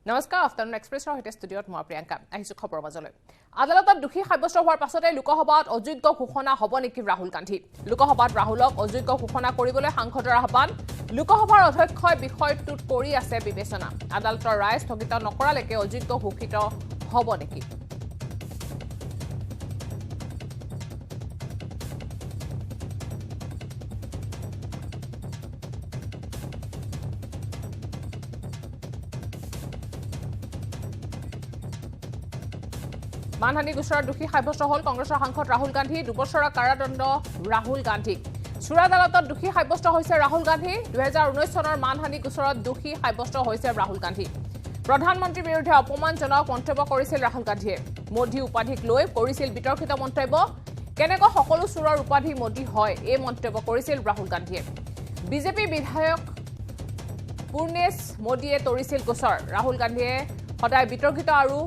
নমস্কাৰ আফটাৰনুন এক্সপ্ৰেছৰ সৈতে ষ্টুডিঅ'ত মই প্ৰিয়ংকা আহিছো খবৰ মাজলৈ আদালতত দোষী সাব্যস্ত হোৱাৰ পাছতে লোকসভাত অযোগ্য ঘোষণা হ'ব নেকি ৰাহুল গান্ধী লোকসভাত ৰাহুলক অযোগ্য ঘোষণা কৰিবলৈ সাংসদৰ আহ্বান লোকসভাৰ অধ্যক্ষই বিষয়টোত কৰি আছে বিবেচনা আদালতৰ ৰায় স্থগিত নকৰালৈকে অযোগ্য ঘোষিত হ'ব নেকি মানহানি গোচৰৰ দোষী সাব্যস্ত হ'ল কংগ্ৰেছৰ সাংসদ ৰাহুল গান্ধী 2 বছৰৰ কাৰাদণ্ড ৰাহুল গান্ধীক চুৰা আদালতত দোষী সাব্যস্ত হৈছে ৰাহুল গান্ধী 2019 চনৰ মানহানি গোচৰত দোষী সাব্যস্ত হৈছে ৰাহুল গান্ধী প্ৰধানমন্ত্ৰীৰ বিৰুদ্ধে অপমানজনক মন্তব্য কৰিছিল ৰাহুল গান্ধীয়ে মোদী উপাধিক লৈ কৰিছিল বিতৰ্কিত মন্তব্য কেনেকৈ সকলো চুৰৰ উপাধি মোদী হয় এই মন্তব্য কৰিছিল ৰাহুল গান্ধীয়ে বিজেপি বিধায়ক পূৰ্ণেশ মোদীয়ে তৰিছিল গোচৰ ৰাহুল গান্ধীয়ে সদায় বিতৰ্কিত আৰু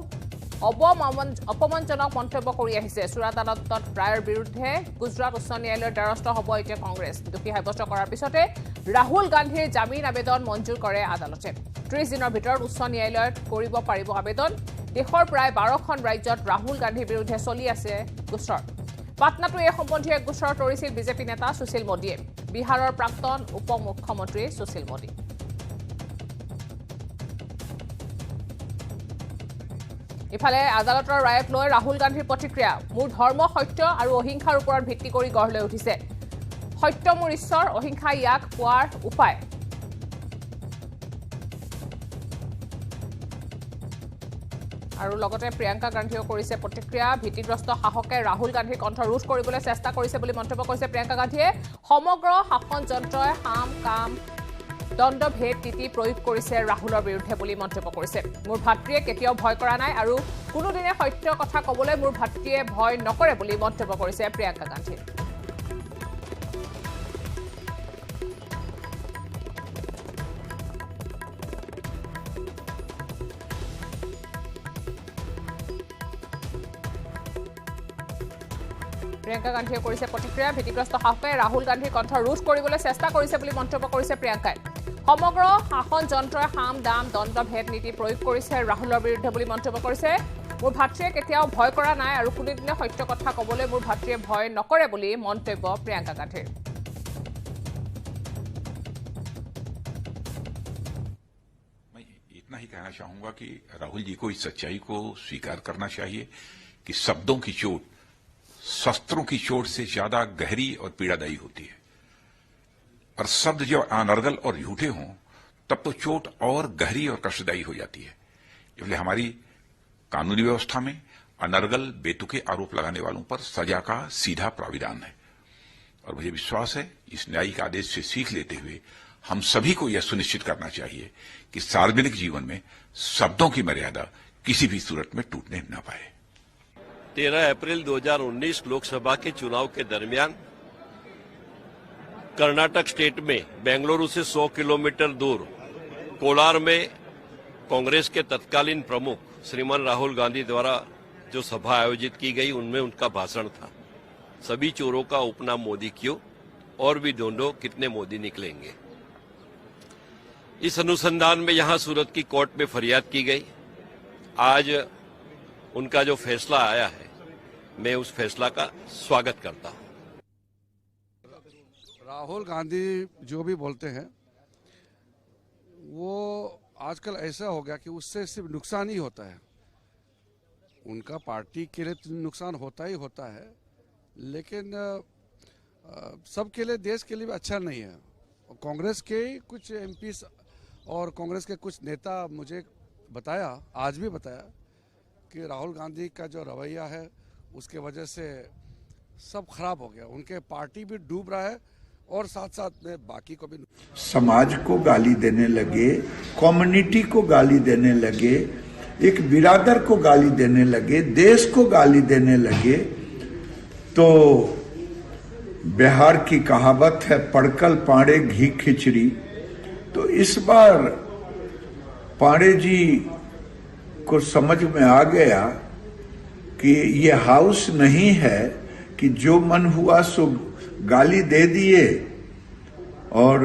অপমানজনক মন্তব্য কৰি আহিছে চুৰাট আদালতত ৰায়ৰ বিৰুদ্ধে গুজৰাট উচ্চ ন্যায়ালয়ৰ দ্বাৰস্থ হ'ব এতিয়া কংগ্ৰেছ দোষী সাব্যস্ত কৰাৰ পিছতে ৰাহুল গান্ধীৰ জামিন আবেদন মঞ্জুৰ কৰে আদালতে 30 দিনৰ ভিতৰত উচ্চ ন্যায়ালয়ত কৰিব পাৰিব আবেদন দেশৰ প্ৰায় 12খন ৰাজ্যত ৰাহুল গান্ধীৰ বিৰুদ্ধে চলি আছে গোচৰ পাটনাটো এই সম্বন্ধীয় এক গোচৰ তৰিছিল বিজেপি নেতা সুশীল মোদীয়ে বিহাৰৰ প্ৰাক্তন উপ মুখ্যমন্ত্ৰী সুশীল মোদী ইফালে আদালতৰ ৰায়ক লৈ ৰাহুল গান্ধীৰ প্ৰতিক্ৰিয়া মোৰ ধৰ্ম সত্য আৰু অহিংসাৰ ওপৰত ভিত্তি কৰি গঢ় লৈ উঠিছে সত্য মোৰ ঈশ্বৰ অহিংসা ইয়াক পোৱাৰ উপায় আৰু লগতে প্ৰিয়ংকা গান্ধীও কৰিছে প্ৰতিক্ৰিয়া ভিত্তিগ্ৰস্ত শাসকে ৰাহুল গান্ধীৰ কণ্ঠ ৰোধ কৰিবলৈ চেষ্টা কৰিছে বুলি মন্তব্য কৰিছে প্ৰিয়ংকা গান্ধীয়ে সমগ্ৰ শাসন যন্ত্ৰই কাম দণ্ড ভেদ নীতি প্ৰয়োগ কৰিছে ৰাহুলৰ বিৰুদ্ধে বুলি মন্তব্য কৰিছে মোৰ ভাতৃয়ে কেতিয়াও ভয় কৰা নাই আৰু কোনোদিনে সত্য কথা ক'বলৈ মোৰ ভাতৃয়ে ভয় নকৰে বুলি মন্তব্য কৰিছে প্ৰিয়ংকা গান্ধী প্ৰিয়ংকা গান্ধীয়ে কৰিছে প্ৰতিক্ৰিয়া ভিত্তিগ্ৰস্ত শাসকে ৰাহুল গান্ধীৰ কণ্ঠ ৰোধ কৰিবলৈ চেষ্টা কৰিছে বুলি মন্তব্য কৰিছে প্ৰিয়ংকাই সমগ্ৰ শাসন যন্ত্ৰই দাম দণ্ড ভেদ নীতি প্ৰয়োগ কৰিছে ৰাহুলৰ বিৰুদ্ধে বুলি মন্তব্য কৰিছে মোৰ ভাতৃয়ে কেতিয়াও ভয় কৰা নাই আৰু কোনোদিনে সত্য কথা ক'বলৈ মোৰ ভাতৃয়ে ভয় নকৰে বুলি মন্তব্য প্ৰিয়ংকা গান্ধীৰ इतना ही कहना चाहूंगा कि राहुल जी को इस सच्चाई को स्वीकार करना चाहिए कि शब्दों की चोट शस्त्रों की चोट से ज्यादा गहरी और पीड़ादायी होती है और शब्द जब अनर्गल और झूठे हों तब तो चोट और गहरी और कष्टदायी हो जाती है इसलिए हमारी कानूनी व्यवस्था में अनर्गल बेतुके आरोप लगाने वालों पर सजा का सीधा प्राविधान है और मुझे विश्वास है इस न्यायिक आदेश से सीख लेते हुए हम सभी को यह सुनिश्चित करना चाहिए कि सार्वजनिक जीवन में शब्दों की मर्यादा किसी भी सूरत में टूटने न पाए 13 अप्रैल 2019 लोकसभा के चुनाव के दरमियान कर्नाटक स्टेट में बेंगलुरु से 100 किलोमीटर दूर कोलार में कांग्रेस के तत्कालीन प्रमुख श्रीमान राहुल गांधी द्वारा जो सभा आयोजित की गई उनमें उनका भाषण था सभी चोरों का उपनाम मोदी क्यों और भी ढूंढो कितने मोदी निकलेंगे इस अनुसंधान में यहां सूरत की कोर्ट में फरियाद की गई आज उनका जो फैसला आया है मैं उस फैसला का स्वागत करता हूं राहुल गांधी जो भी बोलते हैं वो आजकल ऐसा हो गया कि उससे सिर्फ नुकसान ही होता है उनका पार्टी के लिए नुकसान होता ही होता है लेकिन सबके लिए देश के लिए भी अच्छा नहीं है कांग्रेस के कुछ एमपी और कांग्रेस के कुछ नेता मुझे बताया आज भी बताया कि राहुल गांधी का जो रवैया है उसके वजह से सब खराब हो गया उनके पार्टी भी डूब रहा है और साथ साथ में बाकी को भी समाज को गाली देने लगे कम्युनिटी को गाली देने लगे एक बिरादर को गाली देने लगे देश को गाली देने लगे तो बिहार की कहावत है पड़कल पाड़े घी खिचड़ी तो इस बार पाड़े जी को समझ में आ गया कि ये हाउस नहीं है कि जो मन हुआ सो गाली दे दिए और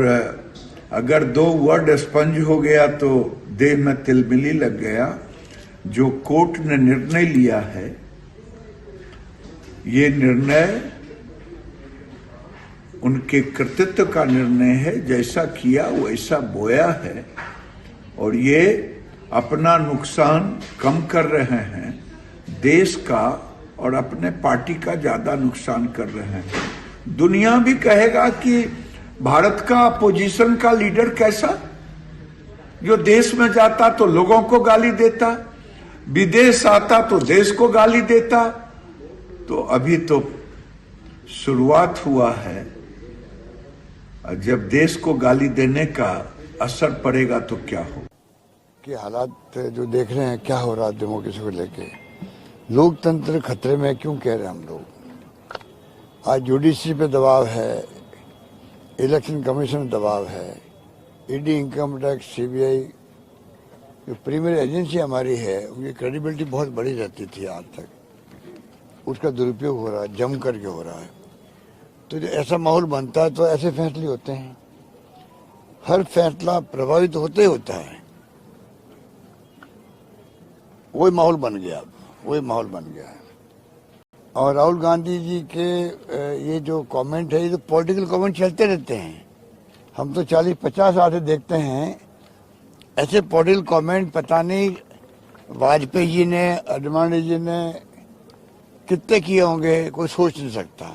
अगर 2 वर्ड स्पंज हो गया तो देह में तिलमिली लग गया। जो कोर्ट ने निर्णय लिया है, ये निर्णय उनके कृतित्व का निर्णय है। जैसा किया वैसा बोया है, और ये अपना नुकसान कम कर रहे हैं, देश का और अपने पार्टी का ज्यादा नुकसान कर रहे हैं। दुनिया भी कहेगा कि भारत का अपोजिशन का लीडर कैसा, जो देश में जाता तो लोगों को गाली देता, विदेश आता तो देश को गाली देता। तो अभी तो शुरुआत हुआ है, जब देश को गाली देने का असर पड़ेगा तो क्या हो। कि हालात जो देख रहे हैं क्या हो रहा है डेमोक्रेसी को लेके, लोकतंत्र खतरे में क्यों कह रहे हैं हम लोग। आज जुडिशरी पे दबाव है, इलेक्शन कमीशन में दबाव है, ईडी, इनकम टैक्स, सीबीआई, जो प्रीमियर एजेंसी हमारी है उनकी क्रेडिबिलिटी बहुत बड़ी रहती थी आज तक, उसका दुरुपयोग हो रहा है, जम करके हो रहा है। तो जो ऐसा माहौल बनता है तो ऐसे फैसले होते हैं, हर फैसला प्रभावित होते ही होता है। वही माहौल बन गया, वही माहौल बन गया है। और राहुल गांधी जी के ये जो कमेंट है, ये तो पॉलिटिकल कमेंट चलते रहते हैं। हम तो 40-50 साल से देखते हैं ऐसे पॉलिटिकल कमेंट। पता नहीं वाजपेयी जी ने, अडवाणी जी ने कितने किए होंगे, कोई सोच नहीं सकता।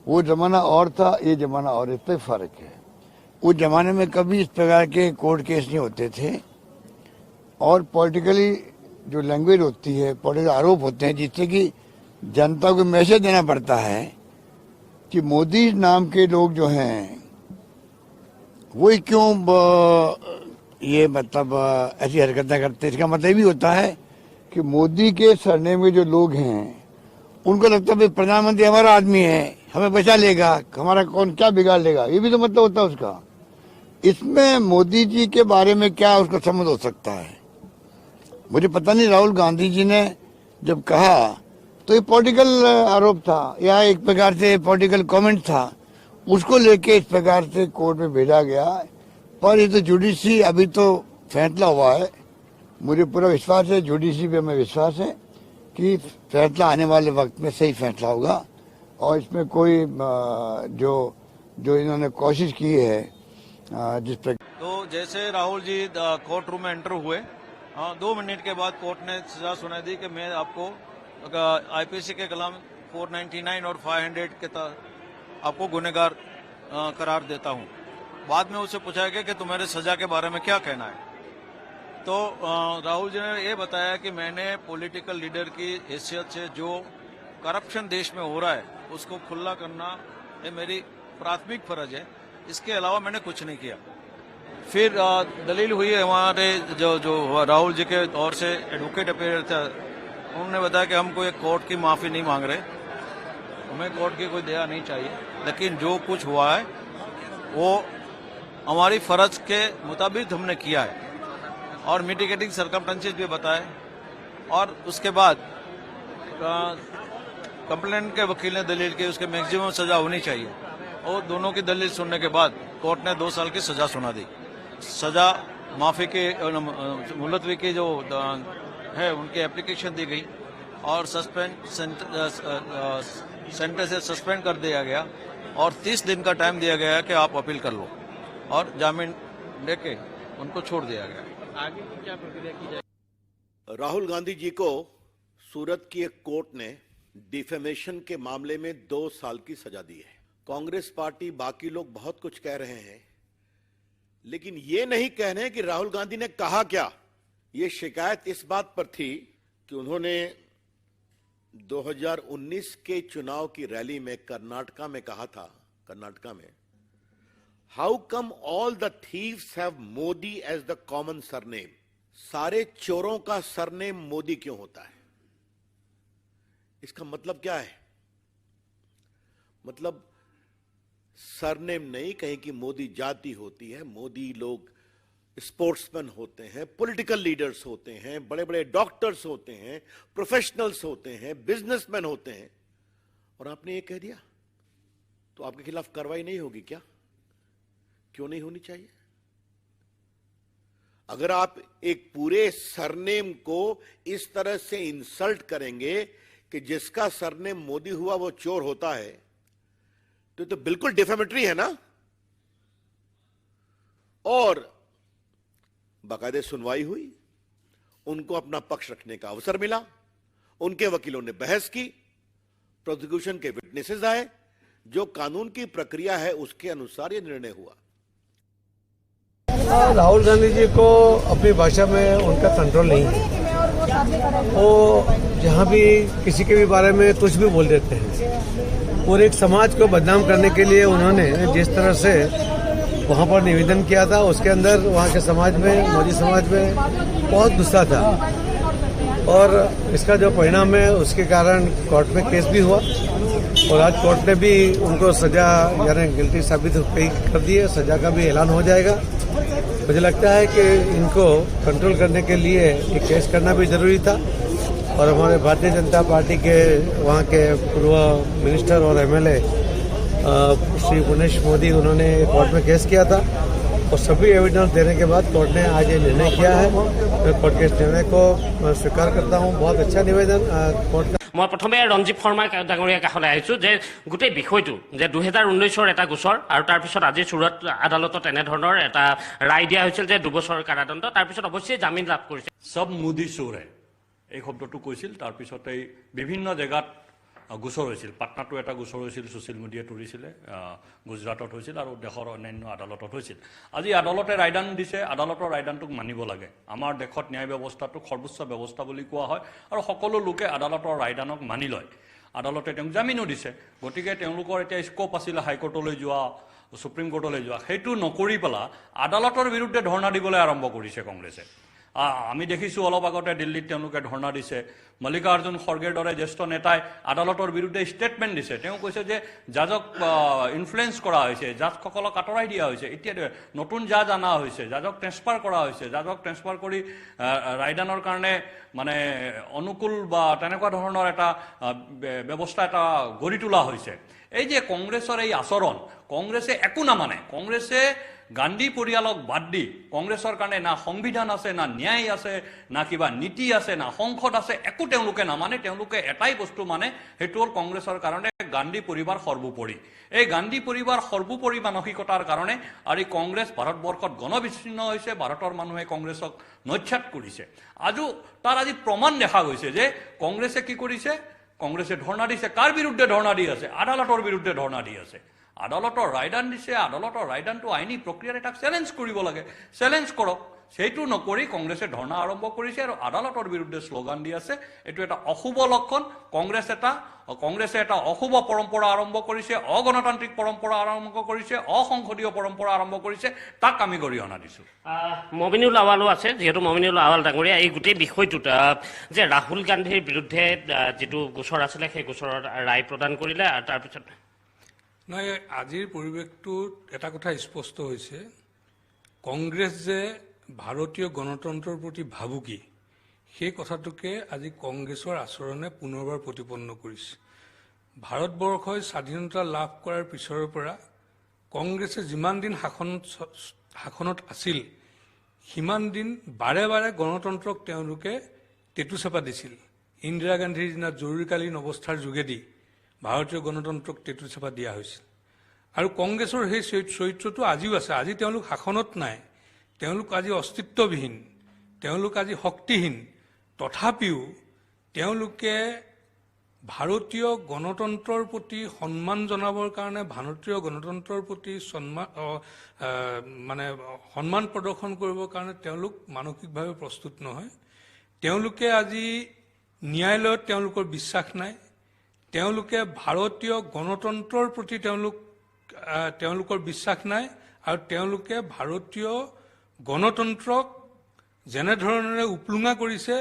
वो जमाना और था, ये जमाना और, इतना फर्क है। उस जमाने में कभी इस प्रकार के कोर्ट केस नहीं होते थे, और पॉलिटिकली जो लैंग्वेज होती है, पॉलिटिकल आरोप होते हैं, जिससे कि जनता को मैसेज देना पड़ता है कि मोदी नाम के लोग जो हैं वही क्यों ये मतलब ऐसी हरकतें करते हैं। इसका मतलब भी होता है कि मोदी के सरनेम में जो लोग हैं उनको लगता है प्रधानमंत्री हमारा आदमी है, हमें बचा लेगा, हमारा कौन क्या बिगाड़ लेगा, ये भी तो मतलब होता है उसका। इसमें मोदी जी के बारे में क्या उसका समझ हो सकता है, मुझे पता नहीं। राहुल गांधी जी ने जब कहा तो ये पॉलिटिकल आरोप था या एक प्रकार से पॉलिटिकल कमेंट था, उसको लेके इस प्रकार से कोर्ट में भेजा गया। पर ये तो जुडिशरी, अभी तो फैसला हुआ है, मुझे पूरा विश्वास है, जुडिशरी पे हमें विश्वास है कि फैसला आने वाले वक्त में सही फैसला होगा। और इसमें कोई जो इन्होंने कोशिश की है जिस प्रकार, तो जैसे राहुल जी कोर्ट रूम में एंटर हुए, 2 मिनट के बाद कोर्ट ने सजा सुना दी कि मैं आपको आईपीसी के कलम 499 और 500 के तहत आपको गुनहगार करार देता हूं। बाद में उससे पूछा गया कि तुम्हारे सजा के बारे में क्या कहना है, तो राहुल जी ने ये बताया कि मैंने पॉलिटिकल लीडर की हैसियत से जो करप्शन देश में हो रहा है उसको खुला करना ये मेरी प्राथमिक फर्ज है, इसके अलावा मैंने कुछ नहीं किया। फिर दलील हुई है हमारे जो राहुल जी के ओर से एडवोकेट अपीयर था, उन्होंने बताया कि हम कोई कोर्ट की माफी नहीं मांग रहे, हमें कोर्ट की कोई दया नहीं चाहिए, लेकिन जो कुछ हुआ है वो हमारी फर्ज के मुताबिक हमने किया है, और मिटिगेटिंग सर्कमस्टेंसेस भी बताए। और उसके बाद कंप्लेंट के वकील ने दलील की उसके मैक्सिमम सजा होनी चाहिए, और दोनों की दलील सुनने के बाद कोर्ट ने 2 साल की सजा सुना दी। सजा माफी के मुलतवी की जो है उनकी एप्लीकेशन दी गई, और सेंटर से सस्पेंड कर दिया गया, और 30 दिन का टाइम दिया गया कि आप अपील कर लो, और जामीन लेके उनको छोड़ दिया गया। आगे की क्या प्रक्रिया की जाए? राहुल गांधी जी को सूरत की एक कोर्ट ने डिफेमेशन के मामले में 2 साल की सजा दी है। कांग्रेस पार्टी, बाकी लोग बहुत कुछ कह रहे हैं, लेकिन ये नहीं कह रहे कि राहुल गांधी ने कहा क्या। ये शिकायत इस बात पर थी कि उन्होंने 2019 के चुनाव की रैली में कर्नाटका में कहा था, कर्नाटका में, how come all the thieves have Modi as the common surname, सारे चोरों का सरनेम मोदी क्यों होता है। इसका मतलब क्या है? मतलब सरनेम नहीं, कहीं की मोदी जाति होती है, मोदी लोग स्पोर्ट्समैन होते हैं, पॉलिटिकल लीडर्स होते हैं, बड़े बड़े डॉक्टर्स होते हैं, प्रोफेशनल्स होते हैं, बिजनेसमैन होते हैं, और आपने ये कह दिया तो आपके खिलाफ कार्रवाई नहीं होगी क्या? क्यों नहीं होनी चाहिए? अगर आप एक पूरे सरनेम को इस तरह से इंसल्ट करेंगे कि जिसका सरनेम मोदी हुआ वो चोर होता है, तो बिल्कुल डिफेमेटरी है ना। और बाकायदे सुनवाई हुई, उनको अपना पक्ष रखने का अवसर मिला, उनके वकीलों ने बहस की, प्रोसिक्यूशन के विटनेसेस आए, जो कानून की प्रक्रिया है उसके अनुसार यह निर्णय हुआ। राहुल गांधी जी को अपनी भाषा में उनका कंट्रोल नहीं है। वो जहाँ भी किसी के भी बारे में कुछ भी बोल देते हैं और एक समाज को बदनाम करने के लिए उन्होंने जिस तरह से वहाँ पर निवेदन किया था, उसके अंदर वहाँ के समाज में, मोदी समाज में बहुत गुस्सा था और इसका जो परिणाम है उसके कारण कोर्ट में केस भी हुआ और आज कोर्ट ने भी उनको सजा यानी गिल्टी साबित कर दी है। सजा का भी ऐलान हो जाएगा। मुझे लगता है कि इनको कंट्रोल करने के लिए ये केस करना भी जरूरी था और हमारे भारतीय जनता पार्टी के वहाँ के पूर्व मिनिस्टर और एमएलए श्री गणेश मोदी, उन्होंने कोर्ट में केस किया था और सभी एविडेंस देने के बाद कोर्ट ने आज ये निर्णय किया है। मैं कोर्ट के इस निर्णय को स्वीकार करता हूँ। बहुत अच्छा निवेदन कोर्ट का। मैं प्रथमे रंजीत शर्मा डांगरिया काखले आहिছো যে গোটেই বিষয়টো যে 2019 এটা গোচৰ আৰু তাৰ পিছত আজি সুৰত আদালতত এনে ধৰণৰ এটা ৰায় দিয়া হৈছিল যে 2 বছৰৰ কাৰাদণ্ড, তাৰ পিছত অৱশ্যে জামিন লাভ কৰিছে। সব মোদী চোৰ হে এই শব্দটো কৈছিল। তাৰ পিছতে বিভিন্ন জায়গাত গোচৰ হৈছিল। পাটনাটো এটা গোচৰ হৈছিল, সোশ্যাল মিডিয়াত উৰিছিলে, গুজৰাটত হৈছিল আৰু দেশৰ অন্যান্য আদালতত হৈছিল। আজি আদালতে ৰায়দান দিছে, আদালতৰ ৰায়দানটোক মানিব লাগে। আমাৰ দেশত ন্যায় ব্যৱস্থাটোক সৰ্বোচ্চ ব্যৱস্থা বুলি কোৱা হয় আৰু সকলো লোকে আদালতৰ ৰায়দানক মানি লয়। আদালতে তেওঁক জামিনো দিছে। গতিকে তেওঁলোকৰ এতিয়া স্কোপ আছিলে হাইকোৰ্টলৈ যোৱা, সুপ্ৰিম কোৰ্টলৈ যোৱা, সেইটো নকৰি পেলাই আদালতৰ বিৰুদ্ধে ধৰ্ণা দিবলৈ আৰম্ভ কৰিছে কংগ্ৰেছে। আমি দেখিছোঁ অলপ আগতে দিল্লীত তেওঁলোকে ধৰ্ণা দিছে। মল্লিকাৰ্জুন খৰ্গেৰ দৰে জ্যেষ্ঠ নেতাই আদালতৰ বিৰুদ্ধে ষ্টেটমেণ্ট দিছে। তেওঁ কৈছে যে জাজক ইনফ্লুৱেঞ্চ কৰা হৈছে, জাজসকলক আঁতৰাই দিয়া হৈছে। এতিয়া নতুন জাজ অনা হৈছে, জাজক ট্ৰেন্সফাৰ কৰা হৈছে, জাজক ট্ৰেন্সফাৰ কৰি ৰায়দানৰ কাৰণে মানে অনুকূল বা তেনেকুৱা ধৰণৰ এটা ব্যৱস্থা এটা গঢ়ি তোলা হৈছে। এই যে কংগ্ৰেছৰ এই আচৰণ, কংগ্ৰেছে একো নামানে। কংগ্ৰেছে গান্ধী পৰিয়ালক বাদ দি কংগ্ৰেছৰ কাৰণে না সংবিধান আছে, না ন্যায় আছে, না কিবা নীতি আছে, না সংসদ আছে, একো তেওঁলোকে নামানে। তেওঁলোকে এটাই বস্তু মানে, সেইটো হ'ল কংগ্ৰেছৰ কাৰণে গান্ধী পৰিবাৰ সৰ্বোপৰি। এই গান্ধী পৰিবাৰ সৰ্বোপৰি মানসিকতাৰ কাৰণে আৰু কংগ্ৰেছ ভাৰতবৰ্ষত গণবিচ্ছিন্ন হৈছে। ভাৰতৰ মানুহে কংগ্ৰেছক নস্যাৎ কৰিছে। তাৰ আজি প্ৰমাণ দেখা গৈছে যে কংগ্ৰেছে কি কৰিছে। কংগ্ৰেছে ধৰ্ণা দিছে। কাৰ বিৰুদ্ধে ধৰ্ণা দি আছে? আদালতৰ বিৰুদ্ধে ধৰ্ণা দি আছে। আদালতৰ ৰায়দান দিছে, আদালতৰ ৰায়দানটো আইনী প্ৰক্ৰিয়াৰ এটাক চেলেঞ্জ কৰিব লাগে, চেলেঞ্জ কৰক। সেইটো নকৰি কংগ্ৰেছে ধৰ্ণা আৰম্ভ কৰিছে আৰু আদালতৰ বিৰুদ্ধে শ্লোগান দি আছে। এইটো এটা অশুভ লক্ষণ। কংগ্ৰেছে এটা অশুভ পৰম্পৰা আৰম্ভ কৰিছে, অগণতান্ত্ৰিক পৰম্পৰা আৰম্ভ কৰিছে, অসংসদীয় পৰম্পৰা আৰম্ভ কৰিছে। তাক আমি গৰিহণা দিছোঁ। মমিনুল আৱালো আছে, যিহেতু মমিনুল আৱাল ডাঙৰীয়া এই গোটেই বিষয়টোত যে ৰাহুল গান্ধীৰ বিৰুদ্ধে যিটো গোচৰ আছিলে সেই গোচৰত ৰায় প্ৰদান কৰিলে আৰু তাৰপিছত নহয়, আজিৰ পৰিৱেশটোত এটা কথা স্পষ্ট হৈছে, কংগ্ৰেছ যে ভাৰতীয় গণতন্ত্ৰৰ প্ৰতি ভাবুকি, সেই কথাটোকে আজি কংগ্ৰেছৰ আচৰণে পুনৰবাৰ প্ৰতিপন্ন কৰিছে। ভাৰতবৰ্ষই স্বাধীনতা লাভ কৰাৰ পিছৰ পৰা কংগ্ৰেছে যিমান দিন শাসনত আছিল, সিমান দিন বাৰে বাৰে গণতন্ত্ৰক তেওঁলোকে টেটুচেপা দিছিল। ইন্দিৰা গান্ধীৰ দিনা জৰুৰীকালীন অৱস্থাৰ যোগেদি ভাৰতীয় গণতন্ত্ৰক টেটুচেপা দিয়া হৈছিল আৰু কংগ্ৰেছৰ সেই চৰিত্ৰটো আজিও আছে। আজি তেওঁলোক শাসনত নাই, তেওঁলোক আজি অস্তিত্ববিহীন, তেওঁলোক আজি শক্তিহীন। তথাপিও তেওঁলোকে ভাৰতীয় গণতন্ত্ৰৰ প্ৰতি সন্মান জনাবৰ কাৰণে, ভাৰতীয় গণতন্ত্ৰৰ প্ৰতি সন্মান প্ৰদৰ্শন কৰিবৰ কাৰণে তেওঁলোক মানসিকভাৱে প্ৰস্তুত নহয়। তেওঁলোকে আজি ন্যায়ালয়ত তেওঁলোকৰ বিশ্বাস নাই। তেওঁলোকে ভাৰতীয় গণতন্ত্ৰৰ প্ৰতি তেওঁলোকৰ বিশ্বাস নাই আৰু তেওঁলোকে ভাৰতীয় গণতন্ত্ৰক যেনেধৰণেৰে উপলুঙা কৰিছে,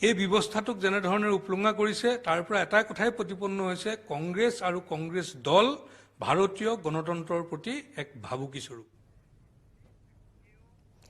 এই ব্যৱস্থাটোক যেনেধৰণেৰে উপলুঙা কৰিছে, তাৰ পৰা এটা কথাই প্ৰতিপন্ন হৈছে, কংগ্ৰেছ আৰু কংগ্ৰেছ দল ভাৰতীয় গণতন্ত্ৰৰ প্ৰতি এক ভাবুকি স্বৰূপ।